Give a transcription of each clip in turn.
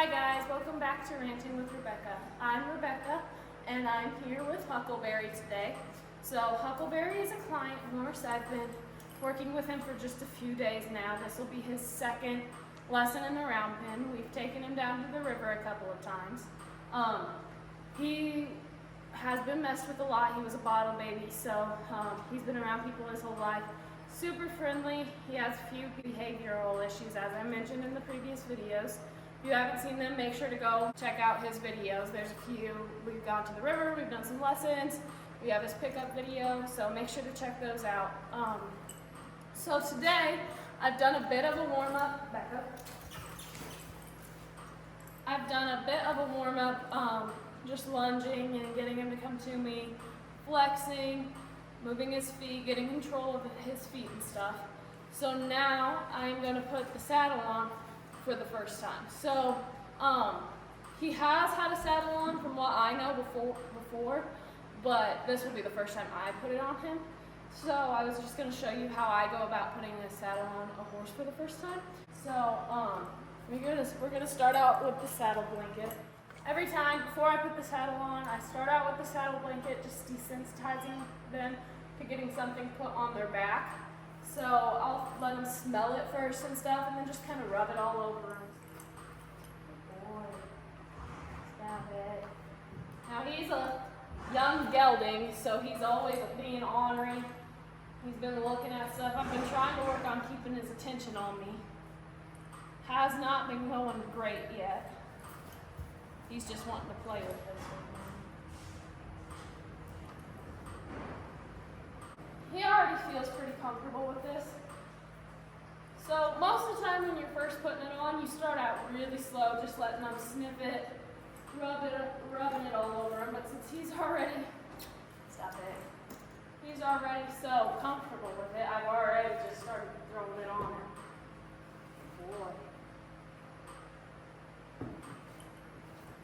Hi guys, welcome back to Ranting with Rebecca. I'm Rebecca and I'm here with Huckleberry today. So Huckleberry is a client horse. I've been working with him for just a few days now. This will be his second lesson in the round pen. We've taken him down to the river a couple of times. He has been messed with a lot. He was a bottle baby, so he's been around people his whole life. Super friendly. He has a few behavioral issues, as I mentioned in the previous videos. If you haven't seen them, make sure to go check out his videos. There's a few. We've gone to the river, we've done some lessons, we have his pickup video, so make sure to check those out. So today, I've done a bit of a warm-up. Back up. I've done a bit of a warm-up, just lunging and getting him to come to me, flexing, moving his feet, getting control of his feet and stuff. So now I'm going to put the saddle on for the first time. So he has had a saddle on from what I know before, but this will be the first time I put it on him. So I was just going to show you how I go about putting a saddle on a horse for the first time. So we're gonna start out with the saddle blanket. Every time before I put the saddle on, I start out with the saddle blanket, just desensitizing them to getting something put on their back. So I'll let them smell it first and stuff, and then just kind of rub it all over them. Good boy. Stop it. Now he's a young gelding, so he's always being ornery. He's been looking at stuff. I've been trying to work on keeping his attention on me. Has not been going great yet. He's just wanting to play with this. He already feels pretty comfortable with this. So most of the time when you're first putting it on, you start out really slow, just letting them sniff it, rubbing it all over him. But since he's already, he's already so comfortable with it, I've already just started throwing it on him. Boy.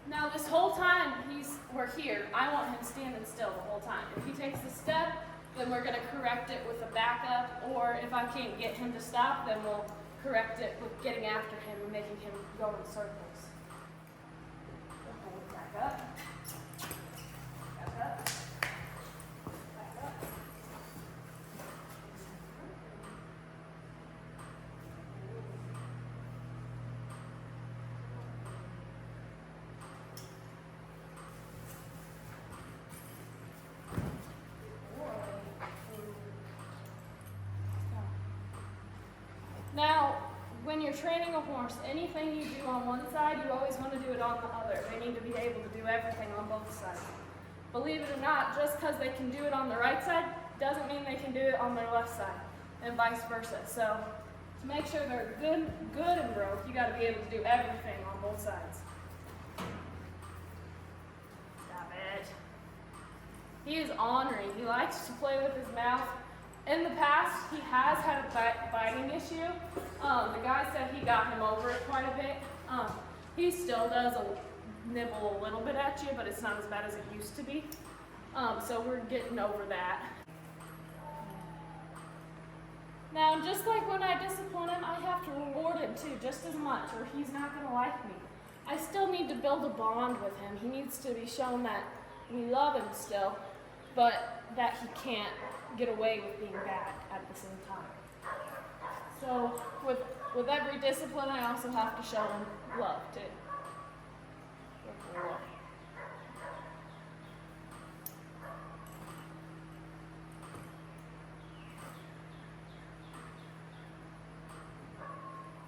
Now this whole time we're here, I want him standing still the whole time. If he takes a step, then we're going to correct it with a backup, or if I can't get him to stop, then we'll correct it with getting after him and making him go in circles. Back up. Back up. Back up. Now, when you're training a horse, anything you do on one side, you always want to do it on the other. They need to be able to do everything on both sides. Believe it or not, just because they can do it on the right side doesn't mean they can do it on their left side, and vice versa. So, to make sure they're good and broke, you got to be able to do everything on both sides. Stop it. He is ornery. He likes to play with his mouth. In the past, he has had a biting issue. The guy said he got him over it quite a bit. He still does nibble a little bit at you, but it's not as bad as it used to be. So we're getting over that. Now, just like when I discipline him, I have to reward him too, just as much, or he's not going to like me. I still need to build a bond with him. He needs to be shown that we love him still, but that he can't get away with being bad at the same time. So with every discipline, I also have to show him love too.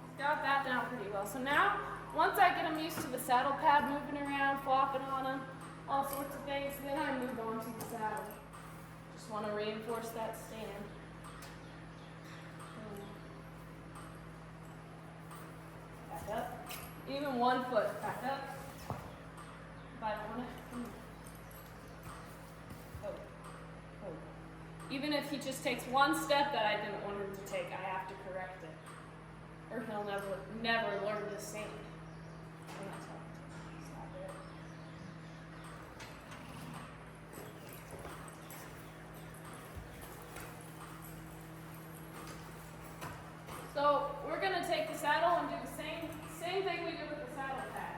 He's got that down pretty well. So now, once I get him used to the saddle pad moving around, flopping on him, all sorts of things, then I move on to the saddle. Just want to reinforce that stand. Back up. Even 1 foot. Back up. If I don't want it. Oh. Even if he just takes one step that I didn't want him to take, I have to correct it. Or he'll never learn to stand. So we're going to take the saddle and do the same thing we did with the saddle pad.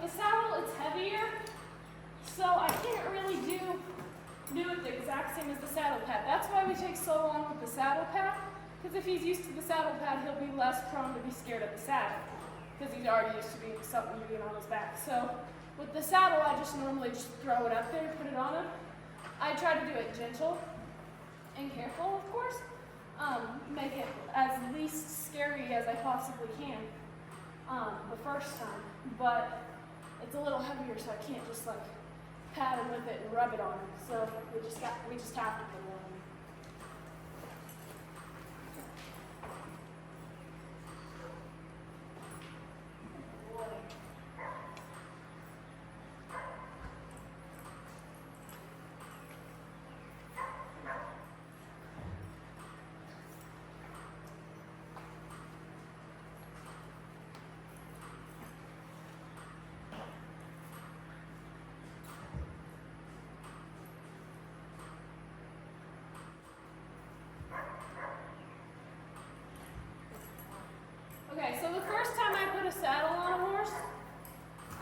with the saddle, it's heavier, so I can't really do it the exact same as the saddle pad. That's why we take so long with the saddle pad, because if he's used to the saddle pad, he'll be less prone to be scared of the saddle, because he's already used to being on his back. So with the saddle, I just normally just throw it up there, put it on him. I try to do it gentle and careful, of course. Make it as least scary as I possibly can the first time, but it's a little heavier, so I can't just like pat him with it and rub it on him. So we just have to put it on him. Okay, so the first time I put a saddle on a horse,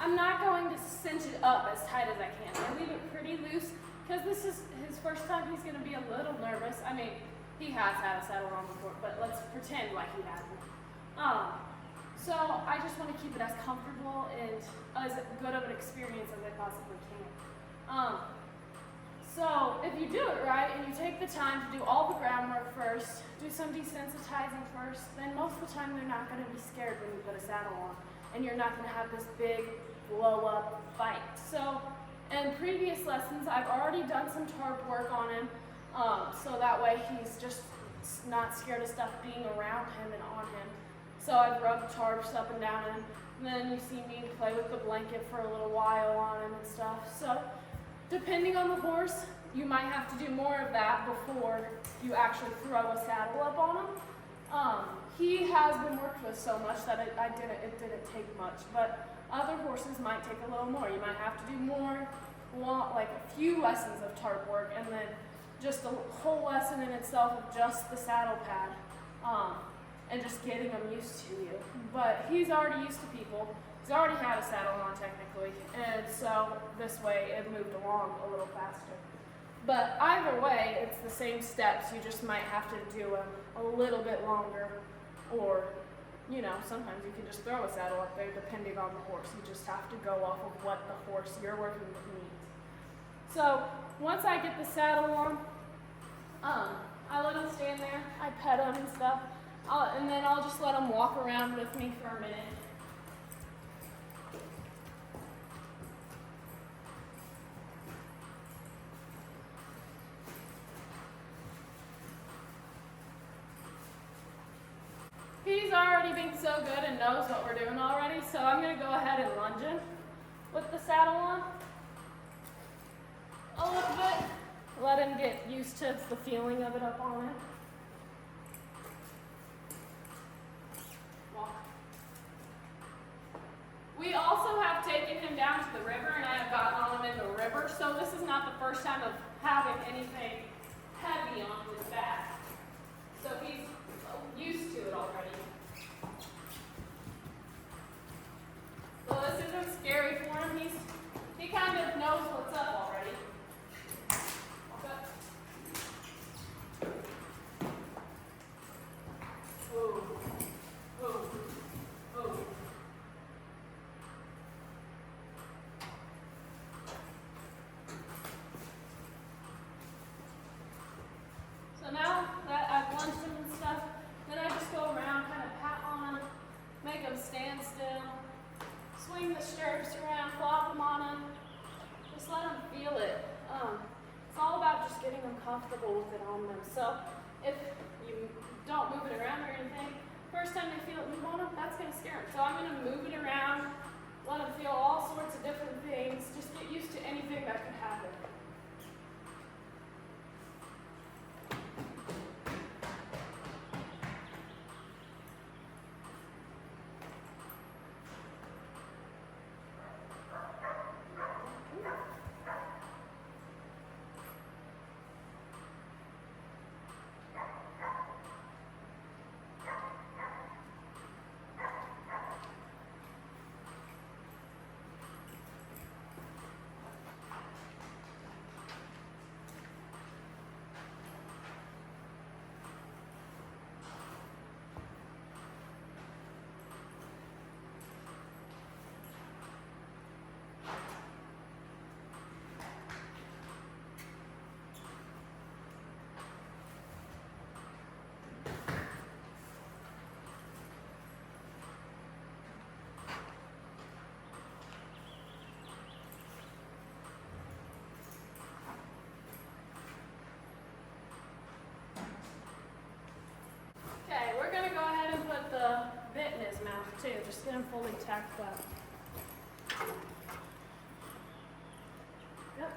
I'm not going to cinch it up as tight as I can. I leave it pretty loose because this is his first time. He's going to be a little nervous. I mean, he has had a saddle on before, but let's pretend like he hasn't. So I just want to keep it as comfortable and as good of an experience as I possibly can. So if you do it right and you take the time to do all the groundwork first, do some desensitizing first, then most of the time they're not going to be scared when you put a saddle on, and you're not going to have this big blow up fight. So in previous lessons, I've already done some tarp work on him, so that way he's just not scared of stuff being around him and on him. So I've rubbed tarps up and down him, and then you see me play with the blanket for a little while on him and stuff. So depending on the horse, you might have to do more of that before you actually throw a saddle up on him. He has been worked with so much that it didn't take much, but other horses might take a little more. You might have to do more, like a few lessons of tarp work, and then just a whole lesson in itself of just the saddle pad, and just getting them used to you. But he's already used to people. He's already had a saddle on technically, and so this way it moved along a little faster. But either way, it's the same steps. You just might have to do them a little bit longer, or, you know, sometimes you can just throw a saddle up there depending on the horse. You just have to go off of what the horse you're working with needs. So once I get the saddle on, I let him stand there, I pet him and stuff, and then I'll just let him walk around with me for a minute. He's already being so good and knows what we're doing already, so I'm going to go ahead and lunge him with the saddle on a little bit. Let him get used to the feeling of it up on him. Walk. We also have taken him down to the river, and I have gotten on him in the river, so this is not the first time of having anything heavy on his back. So he's used to it already. So this isn't scary for him. He kind of knows what's up already. Walk up. Oh, oh, oh. So now that I've lunged him and stuff, then I just go around, kind of pat on him, make him stand still, swing the stirrups around, flop them on him, just let him feel it. It's all about just getting them comfortable with it on them. So if you don't move it around or anything, first time they feel it move on them, that's going to scare them. So I'm going to move it around, let them feel all sorts of different things, just get used to anything that could happen. just get him fully tacked up. Yep.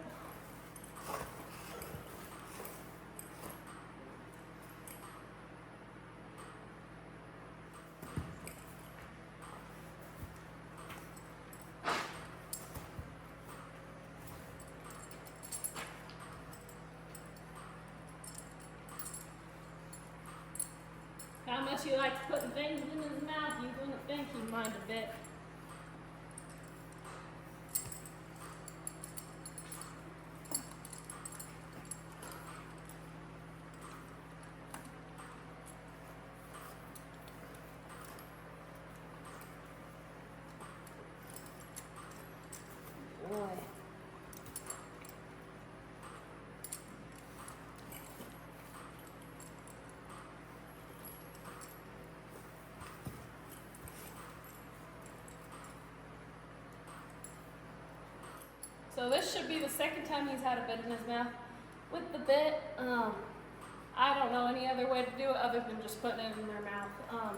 How much he likes putting things in his mouth, you wouldn't think he'd mind a bit. Boy. So this should be the second time he's had a bit in his mouth. With the bit, I don't know any other way to do it other than just putting it in their mouth.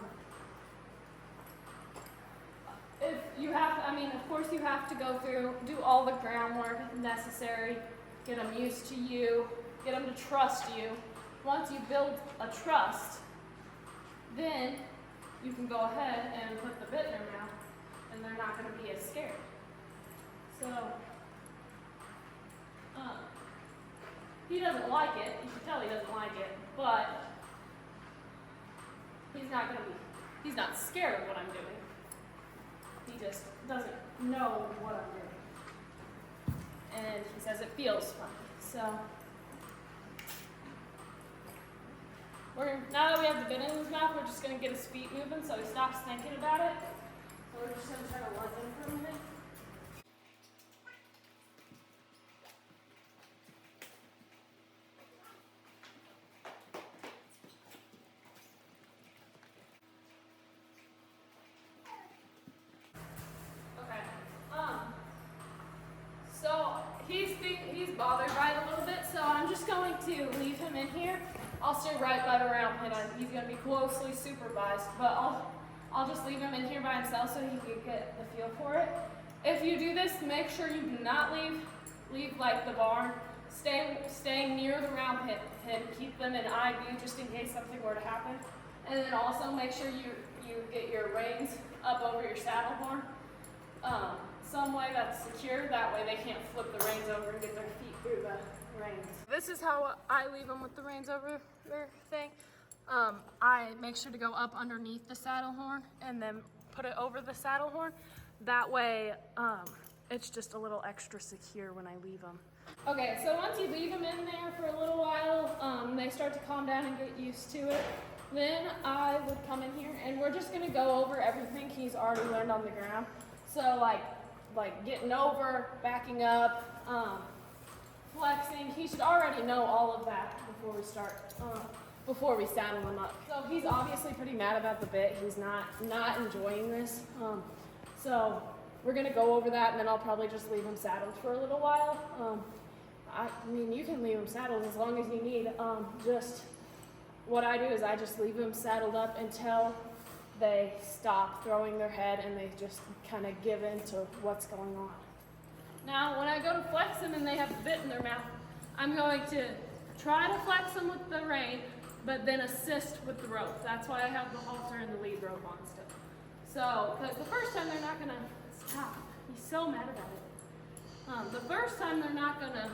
If you have to, I mean, of course you have to go through, do all the groundwork necessary, get them used to you, get them to trust you. Once you build a trust, then you can go ahead and put the bit in their mouth and they're not going to be as scared. So, he doesn't like it. You can tell he doesn't like it, but he's not scared of what I'm doing. He just doesn't know what I'm doing. And he says it feels fun. So, now that we have the bit in his mouth, we're just going to get his feet moving so he stops thinking about it. So we're just going to try to lunge him for a minute. He's bothered by it a little bit, so I'm just going to leave him in here. I'll stay right by the round pin. He's going to be closely supervised, but I'll just leave him in here by himself so he can get the feel for it. If you do this, make sure you do not leave like the barn. Stay near the round pin. Keep them in eye view just in case something were to happen. And then also make sure you get your reins up over your saddle horn. Some way that's secure, that way they can't flip the reins over and get their feet through the reins. This is how I leave them with the reins over their thing. I make sure to go up underneath the saddle horn and then put it over the saddle horn. That way it's just a little extra secure when I leave them. Okay, so once you leave them in there for a little while, they start to calm down and get used to it. Then I would come in here and we're just gonna go over everything he's already learned on the ground. So like getting over, backing up, flexing. He should already know all of that before we start, before we saddle him up. So he's obviously pretty mad about the bit. He's not enjoying this. So we're gonna go over that and then I'll probably just leave him saddled for a little while. I mean, you can leave him saddled as long as you need. Just what I do is I just leave him saddled up until they stop throwing their head and they just kind of give in to what's going on. Now, when I go to flex them and they have the bit in their mouth, I'm going to try to flex them with the rein, but then assist with the rope. That's why I have the halter and the lead rope on still. So, because the first time they're not going to stop. He's so mad about it. The first time they're not going to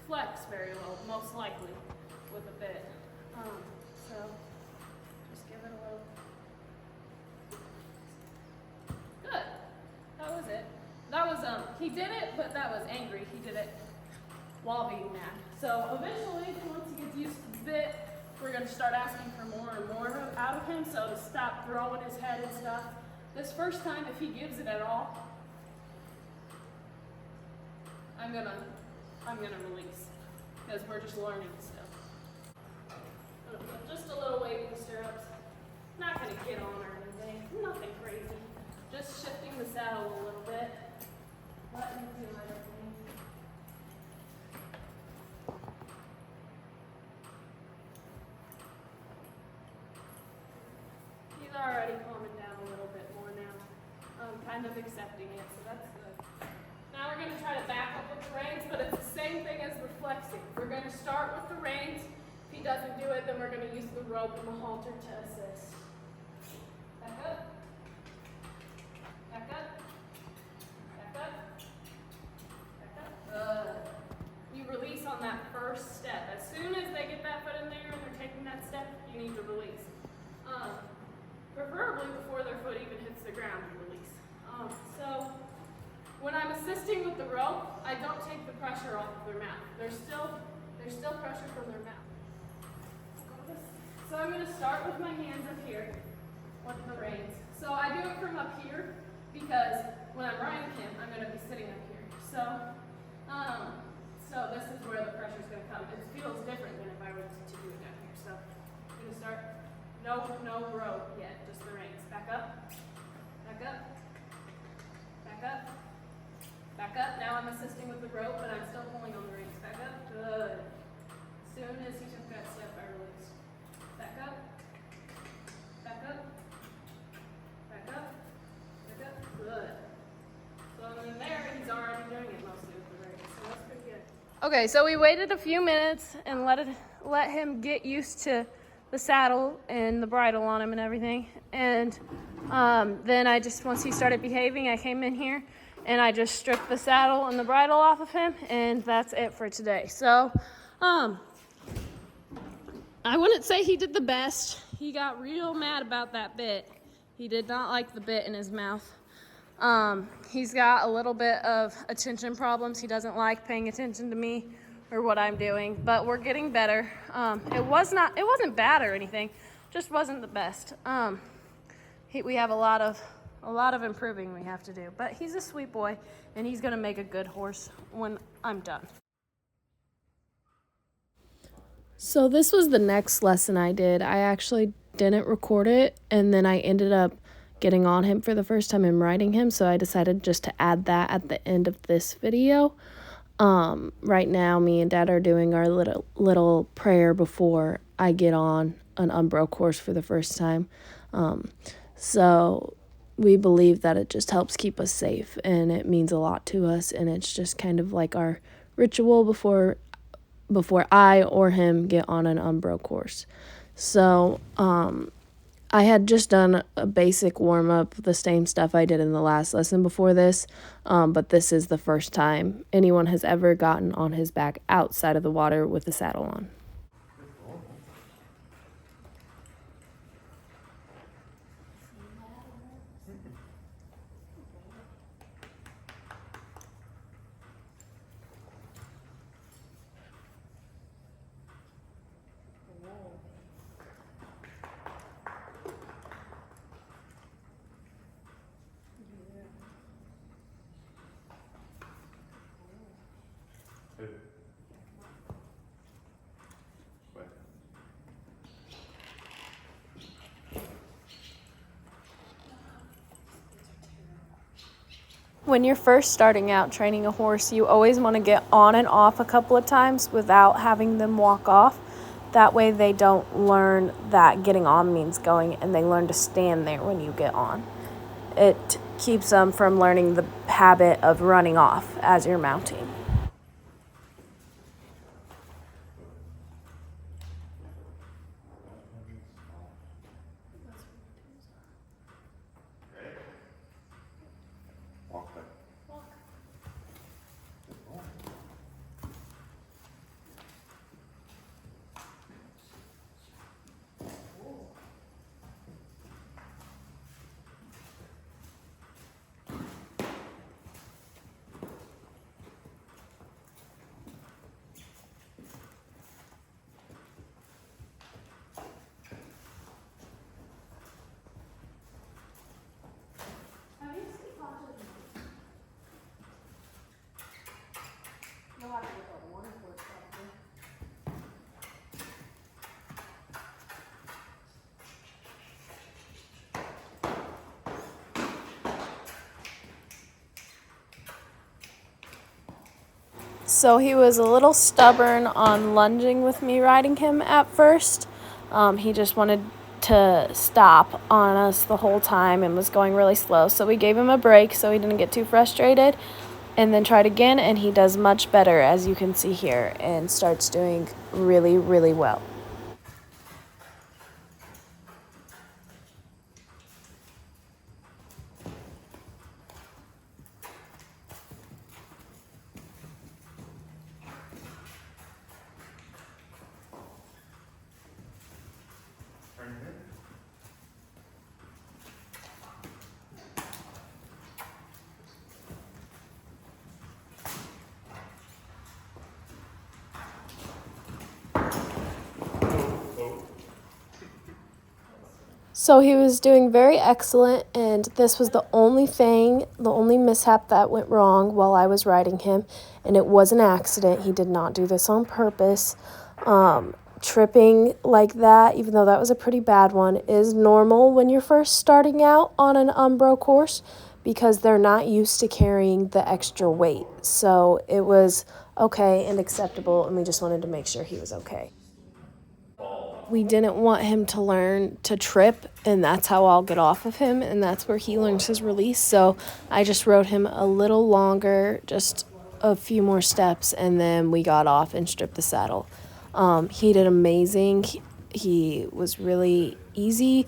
flex very well, most likely, with a bit. So, just give it a little. Good. That was it. That was, he did it, but that was angry. He did it while being mad. So eventually, once he gets used to the bit, we're going to start asking for more and more out of him, so to stop throwing his head and stuff. This first time, if he gives it at all, I'm gonna release, because we're just learning still. Just a little weight in the stirrups. Not gonna get on or anything. Nothing crazy. Just shifting the saddle a little bit. Letting him do everything. He's already calming down a little bit more now. kind of accepting it, so that's good. Now we're gonna try to back up with the reins, but it's the same thing as the flexing. We're gonna start with the reins. If he doesn't do it, then we're gonna use the rope and the halter to assist. Back up. Back up. Back up. Back up. Good. You release on that first step. As soon as they get that foot in there and they're taking that step, you need to release. Preferably before their foot even hits the ground, you release. So when I'm assisting with the rope, I don't take the pressure off of their mouth. There's still pressure from their mouth. So I'm going to start with my hands up here with the reins. So I do it from up here because when I'm riding him, I'm going to be sitting up here. So this is where the pressure is going to come. It feels different than if I were to do it down here. So I'm going to start. No rope yet, just the reins. Back up, back up, back up, back up. Now I'm assisting with the rope, but I'm still pulling on the reins. Back up, good. As soon as he took that step, I released. Back up, back up, back up, back up, good. So in there, he's already doing it mostly with the reins, so that's pretty good. Okay, so we waited a few minutes and let him get used to the saddle and the bridle on him and everything, and then once he started behaving, I came in here and I just stripped the saddle and the bridle off of him, and that's it for today. So I wouldn't say he did the best. He got real mad about that bit. He did not like the bit in his mouth. He's got a little bit of attention problems. He doesn't like paying attention to me or what I'm doing, but we're getting better. It wasn't bad or anything, just wasn't the best. We have a lot of improving we have to do, but he's a sweet boy and he's gonna make a good horse when I'm done. So this was the next lesson I did. I actually didn't record it, and then I ended up getting on him for the first time and riding him, so I decided just to add that at the end of this video. Right now, me and Dad are doing our little prayer before I get on an unbroke horse for the first time. So we believe that it just helps keep us safe, and it means a lot to us, and it's just kind of like our ritual before I or him get on an unbroke horse. So, I had just done a basic warm-up, the same stuff I did in the last lesson before this, but this is the first time anyone has ever gotten on his back outside of the water with the saddle on. When you're first starting out training a horse, you always want to get on and off a couple of times without having them walk off. That way they don't learn that getting on means going, and they learn to stand there when you get on. It keeps them from learning the habit of running off as you're mounting. So he was a little stubborn on lunging with me riding him at first. He just wanted to stop on us the whole time and was going really slow. So we gave him a break so he didn't get too frustrated, and then tried again, and he does much better, as you can see here, and starts doing really, really well. So he was doing very excellent, and this was the only mishap that went wrong while I was riding him, and it was an accident. He did not do this on purpose. Tripping like that, even though that was a pretty bad one, is normal when you're first starting out on an unbroke horse because they're not used to carrying the extra weight. So it was okay and acceptable, and we just wanted to make sure he was okay. We didn't want him to learn to trip, and that's how I'll get off of him, and that's where he learns his release. So I just rode him a little longer, just a few more steps, and then we got off and stripped the saddle. He did amazing. He was really easy.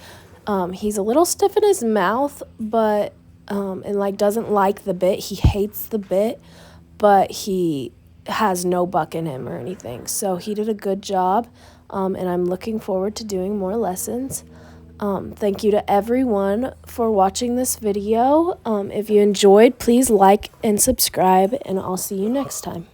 He's a little stiff in his mouth, but and doesn't like the bit. He hates the bit, but he has no buck in him or anything. So he did a good job. And I'm looking forward to doing more lessons. Thank you to everyone for watching this video. If you enjoyed, please like and subscribe, and I'll see you next time.